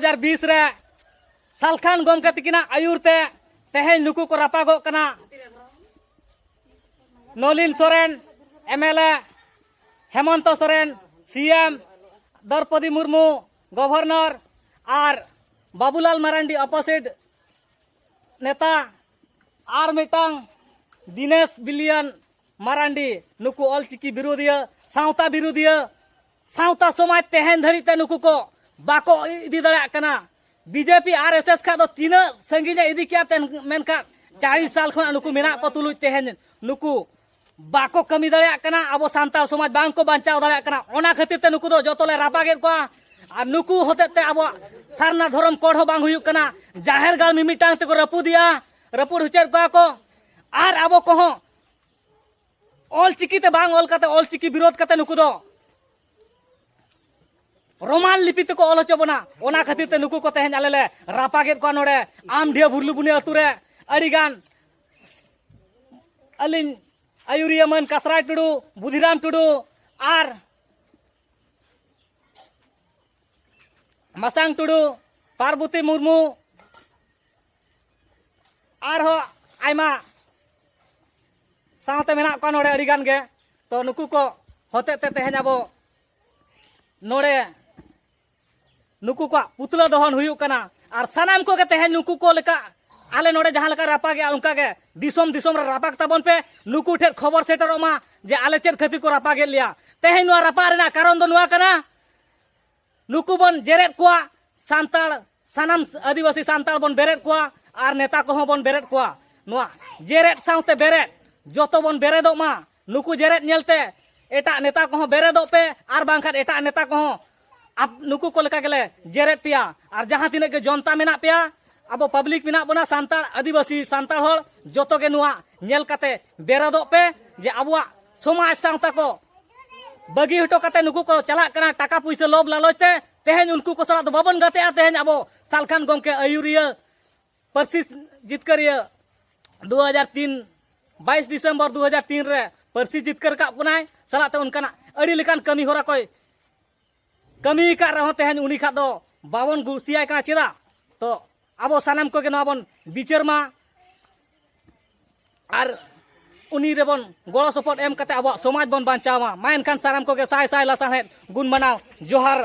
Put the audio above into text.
2020 रे सालखान गोमके तकिना आयुरते तेहेन नुकु को रापागो कना Nalin Soren MLA Hemant Soren CM Draupadi Murmu governor और बाबूलाल मारांडी अपोजिट नेता और मिटांग दिनेश बिलियन मारांडी नुकु ऑलचिकी विरोधिया सावता विरोधिया सावता समाज तेहेन धरिते नुकु को बाको इदी दड़ा कना बीजेपी आरएसएस का तीन संगीने इदी किया मेनका 40 साल खन नुकु मेना को तुलुज तेहेन नुकु बाको कमी दड़ा कना अब सांताल समाज बांग को बांचाव दड़ा कना ओना खातिर ते नुकु दो जतोले रापागे को और नुकु होते ते अब सारना धर्म कोड हो बांग हुयुक कना जाहिर गाल मिमिटांग ते को रपुदिया रपुर हुचर को और अब को ऑलचिकी ते बांग ऑल कते ऑलचिकी विरोध कते नुकु दो रोमान लिपि ते को ऑल होचो बना ओना खातिर ते नुकु को तेहेन आलेले रापागे को नोडे आमढिया भुरलु बुने अतुरे अडिगान अलिन आयुरिया मन कसराय टुडू बुधिराम टुडू और मसांग टुडू पार्वती मुर्मू और हो आयमा सावते मेना को नोडे अडिगान गे तो नुकु को होते ते तेहेन अब नोडे नुकु को पुतला दहन हुयुक कना और सानाम को के तेहेन नुकु को लेका आले नोडे जहां लेका रापागे उनका के दिसोम दिसोम रे रापाक ताबन पे नुकु ठे खबर सेटर मा जे आले चेर खती को रापागे लिया तेहेन नुआ रापा रेना कारण दो नुआ कना नुकु बन जेरेट कुआ सांताल सानाम आदिवासी सांताल बन बेरेट कुआ और नेता को बन बेरेट कुआ नुआ जेरेट सावते बेरेट जोतो बन बेरेदो मा नुकु जेरेट नेलते एटा नेता को बेरेदो पे और बांखान एटा नेता को अब नुकु को लेका गेले जेरेट पिया और जहां तिने के जनता मेना पिया अब पब्लिक मेना बना सांताल आदिवासी सांताल होल जोतो के नुआ नेल कते बेरेदो पे जे अबुआ समाज सांता को बगी हटो कते नुकु को चला कना टाका पैसा लोभ लालचते तेहेन उनको को सला तो बाबन गते तेहेन अब सालखान गोमके आयुरिया परसिस जितकरिया 2003 22 दिसंबर 2003 रे परसिस जितकर का पुनाय सलाते उनका अड़ी लेकान कमी होरा कोई कमी का रहो तेहेन उनी खा दो बावन गुसिया का चेदा तो अब सानाम को के नबन बिचार मा और उनी रेबन गड़ो सपोर्ट एम कते अब समाज बन बांचावा मा एनखान सानाम को के साय साय लसाहेत गुण मनाव जोहार।